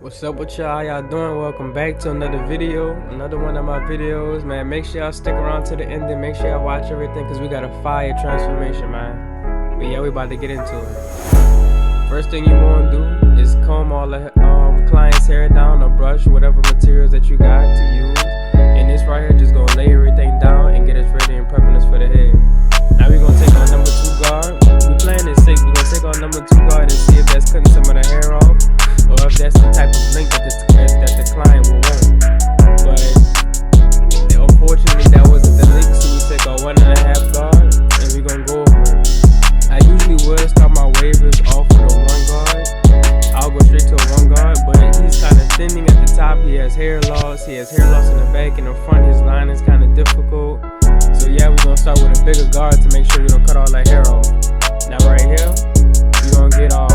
What's up with y'all? How y'all doing? Welcome back to another video, another one of my videos, man. Make sure y'all stick around to the end and make sure y'all watch everything because we got a fire transformation, man. But yeah, we about to get into it. First thing you want to do is comb all the client's hair down or brush whatever materials that you got to use. And this right here just gonna lay everything down and get us ready and prepping us for the head. Now we're gonna take our number 2 guard. We playing it safe. We're gonna take our number 2 guard and see if that's cutting some of the hair off, or if that's the type of length that the client will want. But unfortunately that wasn't the length, so we take our 1.5 guard and we're gonna go over it. I usually would start my wavers off with a 1 guard. I'll go straight to a 1 guard, but he's kind of thinning at the top. He has hair loss. He has hair loss in the back. In the front, his line is kind of difficult. So yeah, we're gonna start with a bigger guard to make sure we don't cut all that hair off. Now right here, we're gonna get our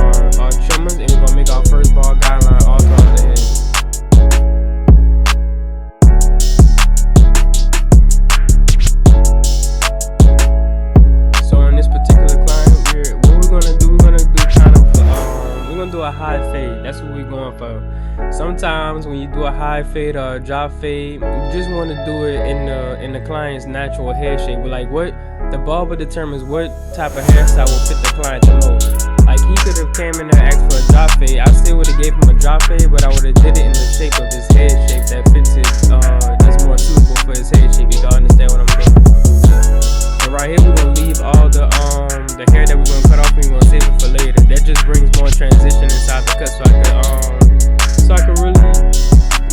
trimmers and we're gonna make our first ball guideline all throughout the head. So in this particular client, we're gonna do a high fade. That's what we're going for. Sometimes when you do a high fade or a drop fade, you just want to do it in the client's natural hair shape. We're like, what the barber determines what type of hairstyle will fit the client the most. Like he could have came in there and asked for a drop fade. I still would have gave him a drop fade, but I would have did it in the shape of his head shape that fits it. That's more suitable for his head shape. You can understand what I'm doing. And right here we're gonna leave all the hair that we're gonna cut off and we're gonna save it for later. That just brings more transition inside the cut, so I could really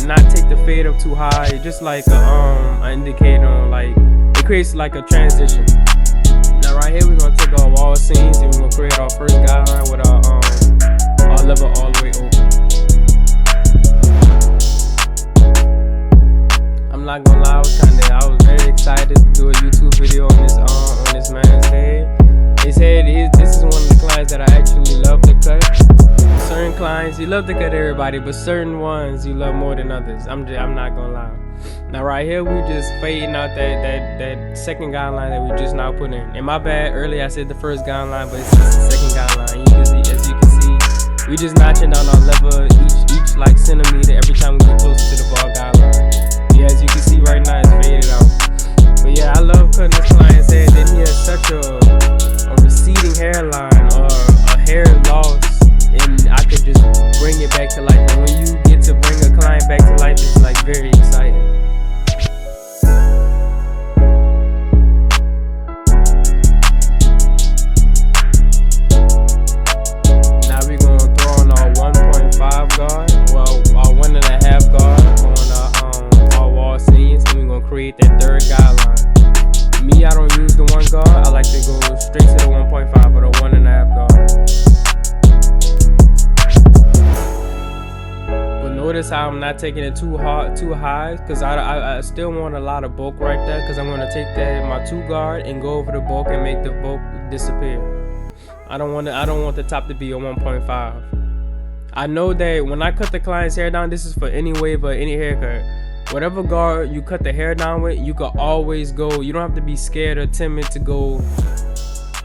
not take the fade up too high. Just like an indicator on, like, it creates like a transition. Now right here we're gonna take our wall seams and we're gonna create our first guideline with our lever all the way open. I'm not gonna lie, I was very excited to do a YouTube video on this man's head. His head this is one of the clients that I actually love to cut. Certain clients you love to cut everybody, but certain ones you love more than others. I'm not gonna lie. Now right here we just fading out that second guideline that we just now put in. And my bad, earlier I said the first guideline, but it's the second guideline. As you can see, we just notching down our lever each like centimeter every time we get closer to the ball guideline. Yeah, as you can see right now, it's faded out. But yeah, I love cutting this client's hair. Then he has such a receding hairline or a hair loss, and I could just bring it back to life. And when you get to bring a client back to life, it's like very exciting. Now we're gonna throw on our 1.5 guard, our 1.5 guard on our wall seams, and we're gonna create that third guideline. Me, I don't use the 1 guard. I like to go straight to the 1.5 or the 1.5 guard. But notice how I'm not taking it too high, because I still want a lot of bulk right there, because I'm going to take my 2 guard and go over the bulk and make the bulk disappear. I don't want the top to be a 1.5. I know that when I cut the client's hair down, this is for any wave or any haircut. Whatever guard you cut the hair down with, you can always go. You don't have to be scared or timid to go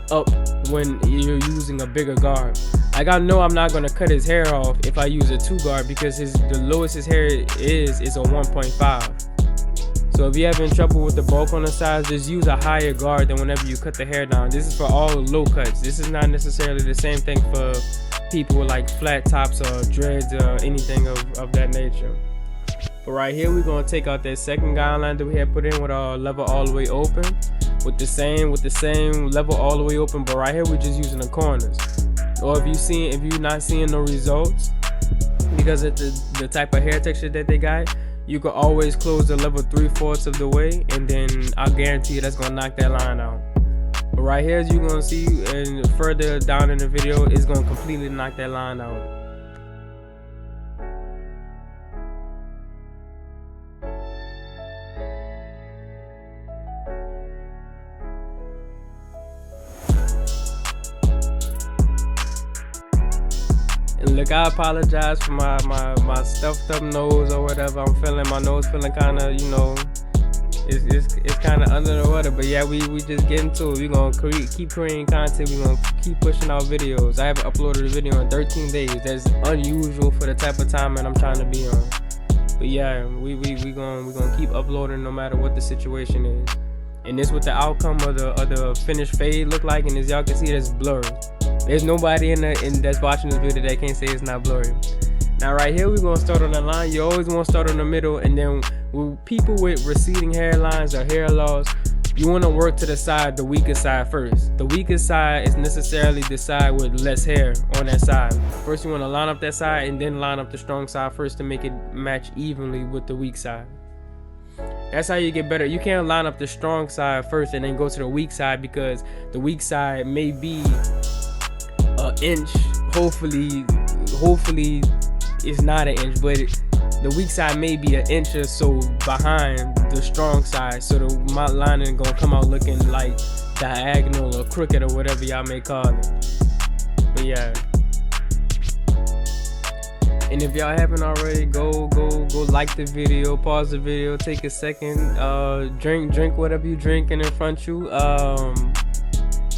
up when you're using a bigger guard. Like, I know I'm not gonna cut his hair off if I use a 2 guard, because the lowest his hair is a 1.5. So if you're having trouble with the bulk on the sides, just use a higher guard than whenever you cut the hair down. This is for all low cuts. This is not necessarily the same thing for people with like flat tops or dreads or anything of that nature. But right here we're gonna take out that second guideline that we had put in with our lever all the way open, with the same lever all the way open. But right here we're just using the corners. Or if you're not seeing no results because of the type of hair texture that they got, you can always close the lever 3/4 of the way, and then I'll guarantee you that's gonna knock that line out. But right here, as you're gonna see, and further down in the video, it's gonna completely knock that line out. And look, I apologize for my stuffed up nose or whatever. I'm feeling my nose feeling kind of, It's kind of under the water, but yeah, we just get into it. We gonna keep creating content. We gonna keep pushing out videos. I haven't uploaded a video in 13 days. That's unusual for the type of time that I'm trying to be on. But yeah, we gonna keep uploading no matter what the situation is. And this what the outcome of the finished fade look like. And as y'all can see, that's blurry. There's nobody in that's watching this video that can't say it's not blurry. Now right here, we're gonna start on the line. You always want to start on the middle, and then with people with receding hairlines or hair loss, you want to work to the side, the weaker side first. The weaker side is necessarily the side with less hair on that side. First, you want to line up that side, and then line up the strong side first to make it match evenly with the weak side. That's how you get better. You can't line up the strong side first and then go to the weak side, because the weak side may be an inch. Hopefully it's not an inch, but the weak side may be an inch or so behind the strong side, so my lining gonna come out looking like diagonal or crooked or whatever y'all may call it. But yeah, and if y'all haven't already, go like the video, pause the video, take a second, drink whatever you drinking in front of you,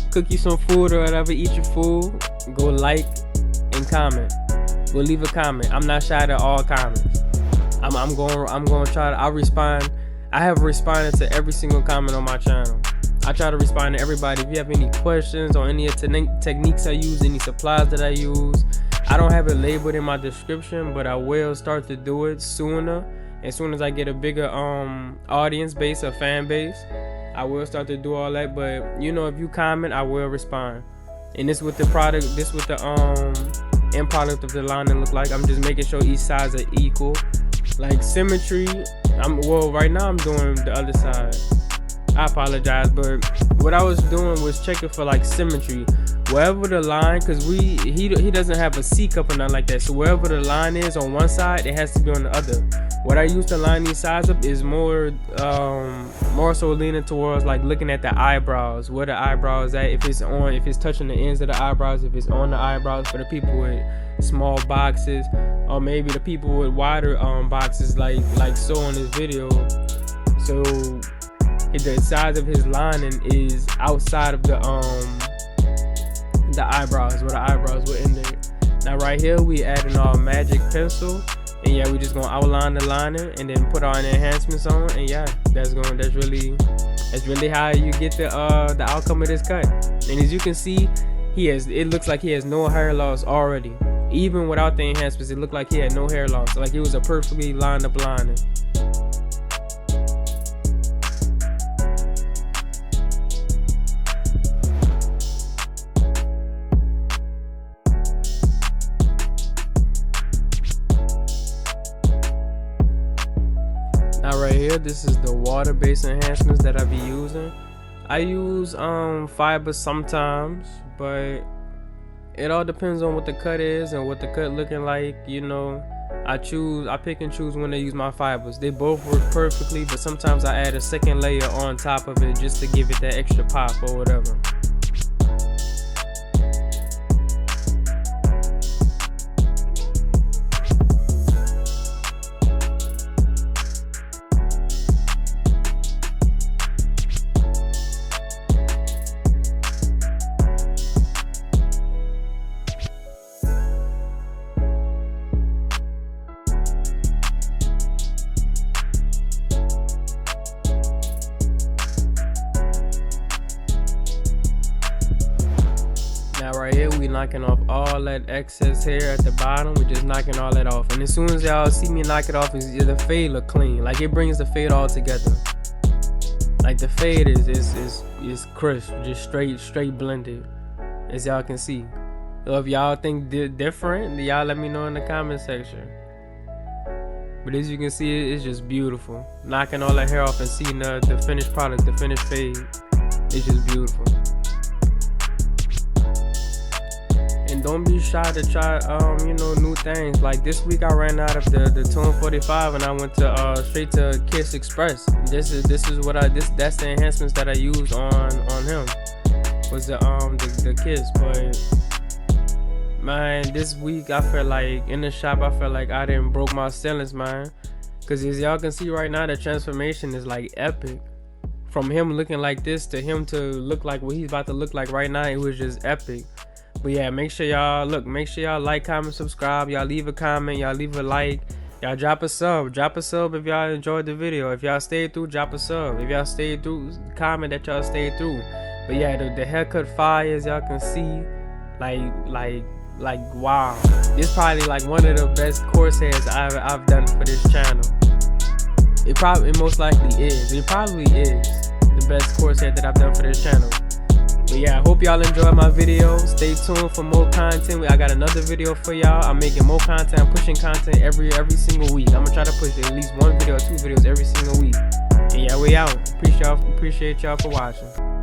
cook you some food or whatever, eat your food, go like and comment. Go leave a comment. I'm not shy to all comments. I'm going to try to, I'll respond. I have responded to every single comment on my channel. I try to respond to everybody. If you have any questions or any techniques I use, any supplies that I use, I don't have it labeled in my description, but I will start to do it sooner. As soon as I get a bigger audience base, a fan base, I will start to do all that. But you know, if you comment, I will respond. And this with the product, this with the end product of the lining look like. I'm just making sure each sides are equal, like symmetry. Right now I'm doing the other side. I apologize, but what I was doing was checking for like symmetry. Wherever the line, because he doesn't have a C cup or nothing like that, so wherever the line is on one side, it has to be on the other. What I use to line these sides up is more so leaning towards like looking at the eyebrows, where the eyebrows at, if it's touching the ends of the eyebrows, if it's on the eyebrows for the people with small boxes, or maybe the people with wider boxes like so on this video. So the size of his lining is outside of the eyebrows, where the eyebrows were in there. Now right here we adding our magic pencil, and yeah, we just gonna outline the lining and then put our enhancements on, and yeah, that's really how you get the outcome of this cut. And as you can see, it looks like he has no hair loss already. Even without the enhancements, it looked like he had no hair loss, like it was a perfectly lined up lining. Now right here, this is the water-based enhancements that I be using. I use fiber sometimes, but it all depends on what the cut is and what the cut looking like. You know, I pick and choose when I use my fibers. They both work perfectly, but sometimes I add a second layer on top of it just to give it that extra pop or whatever. Now right here, we knocking off all that excess hair at the bottom. We just knocking all that off, and as soon as y'all see me knock it off, the fade look clean. Like it brings the fade all together. Like the fade is crisp, just straight blended, as y'all can see. So if y'all think different, y'all let me know in the comment section. But as you can see, it's just beautiful. Knocking all that hair off and seeing the finished product, the finished fade, it's just beautiful. And don't be shy to try new things. Like this week I ran out of the Tone 45 and I went to straight to Kiss Express. That's the enhancements that I used on him, was the Kiss. But man, this week I felt like in the shop, I felt like I didn't broke my ceilings, man. Cause as y'all can see right now, the transformation is like epic. From him looking like this to him to look like what he's about to look like right now, it was just epic. But yeah, make sure y'all like, comment, subscribe. Y'all leave a comment, y'all leave a like, y'all drop a sub if y'all enjoyed the video. If y'all stayed through, drop a sub. If y'all stayed through, comment that y'all stayed through. But yeah, the haircut fire, as y'all can see, like wow, this probably like one of the best corsairs I've done for this channel. It most likely is. It probably is the best corsair that I've done for this channel. But yeah, I hope y'all enjoyed my video. Stay tuned for more content. I got another video for y'all. I'm making more content. I'm pushing content every single week. I'm gonna try to push at least one video or 2 videos every single week. And yeah, we out. Appreciate y'all for watching.